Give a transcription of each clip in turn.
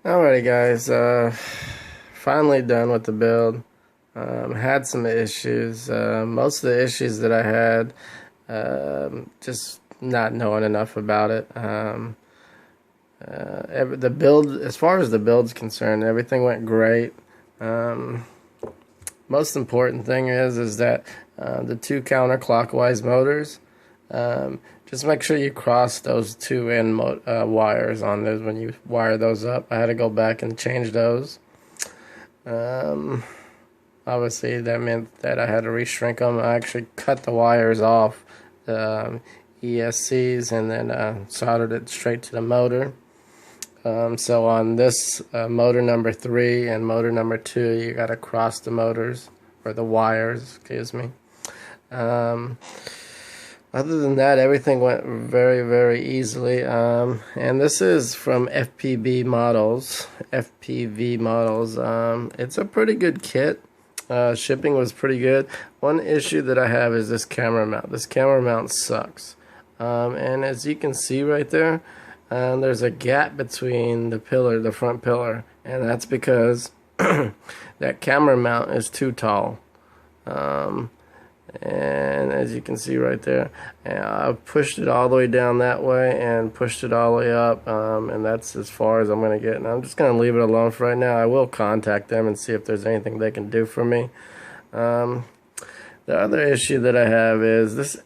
Alrighty guys, finally done with the build. Had some issues. Most of the issues that I had, just not knowing enough about it. The build, as far as the build's concerned, everything went great. Most important thing is that the two counterclockwise motors, just make sure you cross those two end wires on those when you wire those up. I had to go back and change those. Obviously that meant that I had to reshrink them. I actually cut the wires off the ESCs and then soldered it straight to the motor. So on this motor number 3 and motor number 2, you got to cross the motors, or the wires, excuse me. Other than that, everything went very, very easily. And this is from FPV Models. FPV Models. It's a pretty good kit. Shipping was pretty good. One issue that I have is this camera mount. This camera mount sucks. And as you can see right there, there's a gap between the pillar, the front pillar, and that's because that camera mount is too tall. And as you can see right there, I pushed it all the way down that way and pushed it all the way up, and that's as far as I'm going to get. And I'm just going to leave it alone for right now. I will contact them and see if there's anything they can do for me. The other issue that I have is this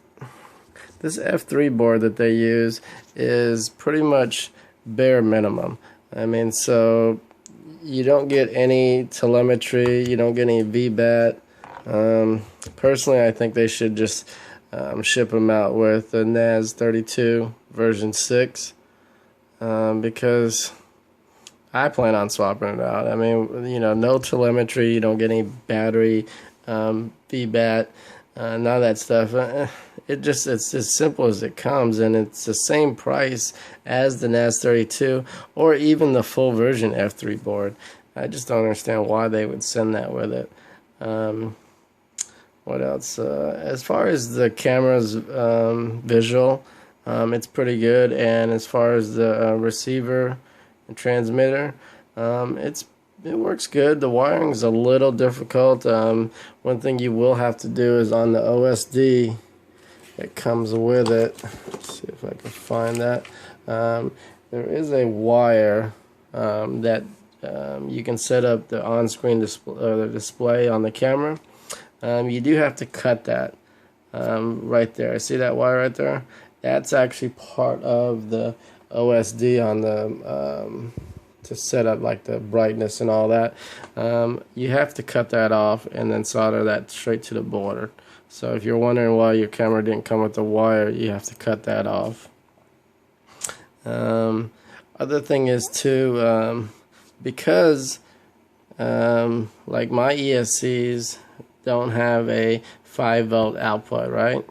F3 board that they use is pretty much bare minimum. I mean, so you don't get any telemetry, you don't get any vbat. Personally, I think they should just ship them out with the NAS32 version 6, because I plan on swapping it out. I mean, you know, no telemetry, you don't get any battery, vbat, none of that stuff. It's as simple as it comes, and it's the same price as the NAS32 or even the full version F3 board. I just don't understand why they would send that with it. What else? As far as the camera's visual, it's pretty good, and as far as the receiver and transmitter, it works good. The wiring's a little difficult. One thing you will have to do is on the OSD that comes with it. Let's see if I can find that. There is a wire that you can set up the on-screen display on the camera. You do have to cut that right there. See that wire right there? That's actually part of the OSD on the to set up like the brightness and all that. You have to cut that off and then solder that straight to the board. So if you're wondering why your camera didn't come with the wire, you have to cut that off. Other thing is too, because like my ESCs don't have a 5-volt output, right?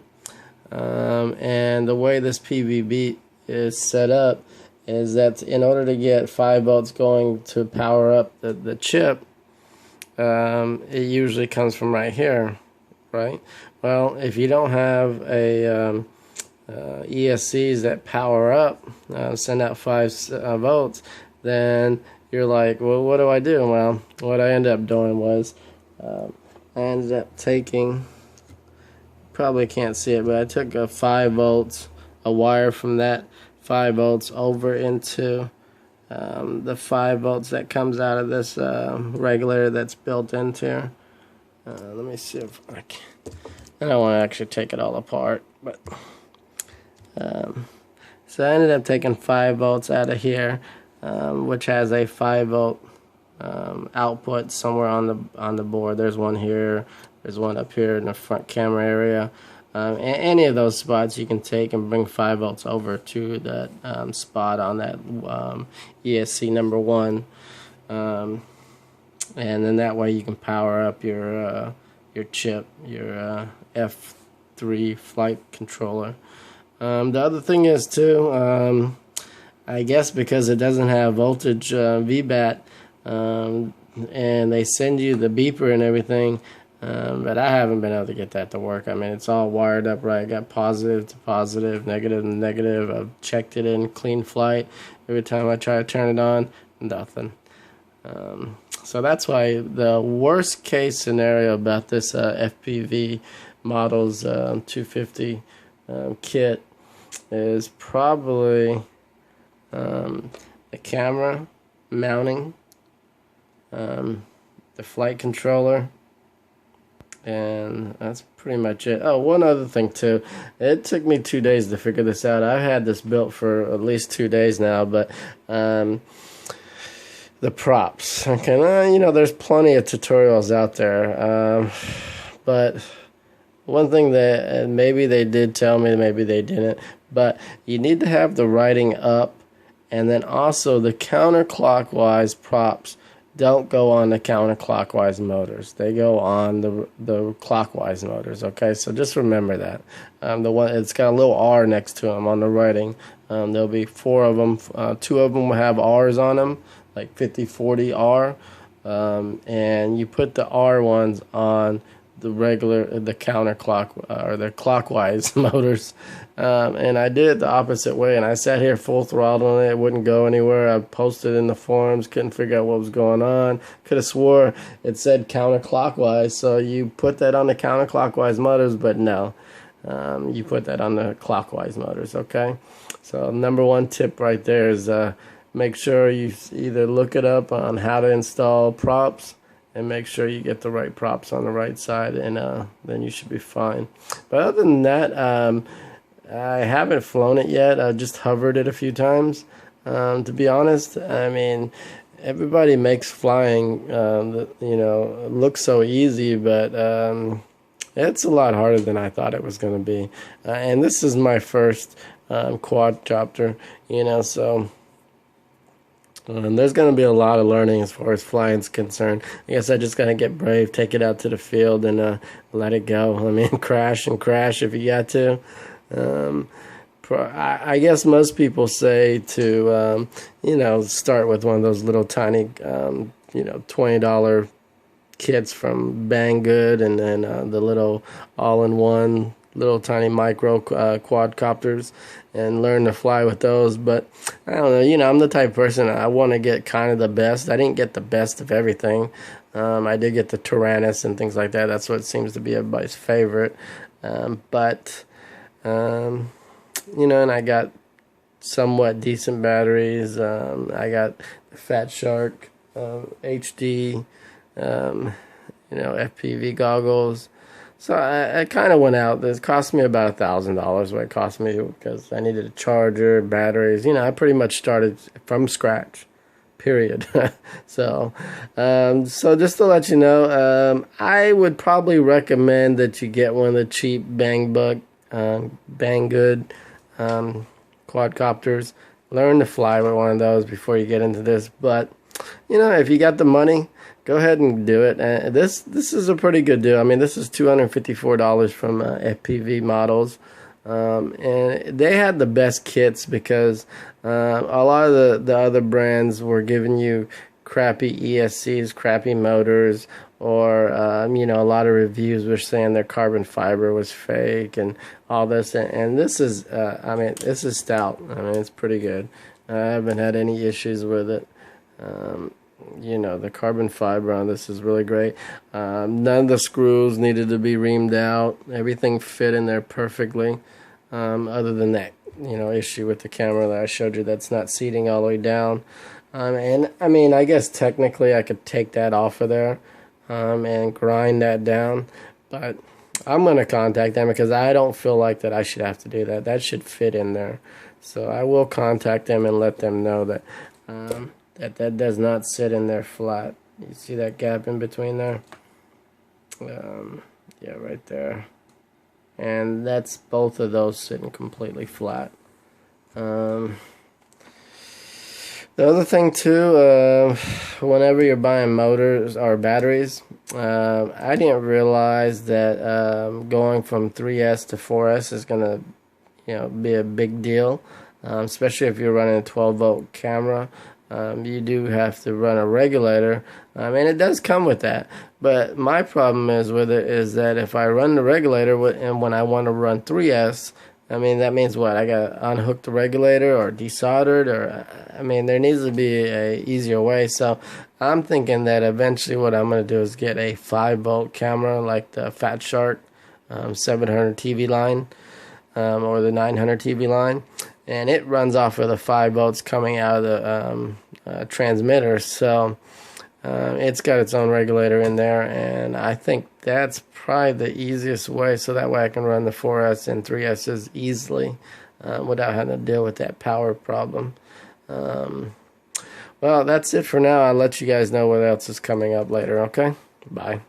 And the way this PVB is set up is that in order to get 5 volts going to power up the chip, it usually comes from right here, right? Well, if you don't have a ESCs that power up, send out 5 volts, then you're like, well, what do I do? Well, what I ended up doing was I ended up taking, probably can't see it, but I took a 5 volts, a wire from that 5 volts over into the 5 volts that comes out of this regulator that's built into. Let me see if I can. I don't want to actually take it all apart, but so I ended up taking 5 volts out of here, which has a 5 volt output somewhere on the board. There's one here, there's one up here in the front camera area. Any of those spots you can take and bring 5 volts over to that spot on that ESC number 1, and then that way you can power up your chip, your F3 flight controller. The other thing is too, I guess because it doesn't have voltage vbat, and they send you the beeper and everything, but I haven't been able to get that to work. I mean, it's all wired up right. I got positive to positive, negative to negative. I've checked it in clean flight. Every time I try to turn it on, nothing. So that's why the worst case scenario about this FPV Models 250 kit is probably the camera mounting, the flight controller, and that's pretty much it. Oh, one other thing too. It took me 2 days to figure this out. I've had this built for at least 2 days now, but the props. Okay, you know, there's plenty of tutorials out there, but one thing that maybe they did tell me, maybe they didn't, but you need to have the writing up, and then also the counterclockwise props don't go on the counterclockwise motors. They go on the clockwise motors. Okay, so just remember that. The one, it's got a little R next to them on the writing. There'll be 4 of them. 2 of them will have R's on them, like 50-40 R, and you put the R ones on the counterclock or the clockwise motors, and I did it the opposite way, and I sat here full throttle on it. It wouldn't go anywhere. I posted in the forums, couldn't figure out what was going on. Could have swore it said counterclockwise, so you put that on the counterclockwise motors, but no, you put that on the clockwise motors. Okay, so number 1 tip right there is make sure you either look it up on how to install props, and make sure you get the right props on the right side, and then you should be fine. But other than that, I haven't flown it yet. I just hovered it a few times. To be honest, I mean, everybody makes flying, you know, look so easy, but it's a lot harder than I thought it was going to be. And this is my first quadcopter, you know, so there's going to be a lot of learning as far as flying is concerned. I guess I just got to get brave, take it out to the field, and let it go. I mean, crash if you got to. I guess most people say to, you know, start with one of those little tiny, you know, $20 kits from Banggood, and then the little all-in-one little tiny micro quadcopters, and learn to fly with those. But I don't know, you know, I'm the type of person, I want to get kind of the best. I didn't get the best of everything. I did get the Tyrannus and things like that. That's what seems to be everybody's favorite. But you know, and I got somewhat decent batteries. I got the Fatshark HD, you know, FPV goggles. So I kind of went out. It cost me about $1,000 what it cost me, because I needed a charger, batteries. You know, I pretty much started from scratch, period. So just to let you know, I would probably recommend that you get one of the cheap Banggood quadcopters. Learn to fly with one of those before you get into this. But you know, if you got the money, go ahead and do it. This is a pretty good deal. I mean, this is $254 from FPV Models, and they had the best kits, because a lot of the other brands were giving you crappy ESCs, crappy motors, or you know, a lot of reviews were saying their carbon fiber was fake and all this. And this is, I mean, this is stout. I mean, it's pretty good. I haven't had any issues with it. You know, the carbon fiber on this is really great. None of the screws needed to be reamed out. Everything fit in there perfectly, other than that, you know, issue with the camera that I showed you that's not seating all the way down. And I mean, I guess technically I could take that off of there and grind that down, but I'm going to contact them, because I don't feel like that I should have to do that. That should fit in there. So I will contact them and let them know that that does not sit in there flat. You see that gap in between there? Yeah, right there. And that's both of those sitting completely flat. The other thing too, whenever you're buying motors or batteries, I didn't realize that going from 3S to 4S is gonna, you know, be a big deal, especially if you're running a 12-volt camera. You do have to run a regulator, and it does come with that. But my problem is with it is that if I run the regulator and when I want to run 3S, I mean, that means what? I got to unhook the regulator or desoldered, or I mean, there needs to be a easier way. So I'm thinking that eventually what I'm going to do is get a 5-volt camera like the Fatshark 700 TV line or the 900 TV line, and it runs off of the 5 volts coming out of the transmitter. So it's got its own regulator in there, and I think that's probably the easiest way, so that way I can run the 4S and 3Ss easily without having to deal with that power problem. Well, that's it for now. I'll let you guys know what else is coming up later, okay? Bye.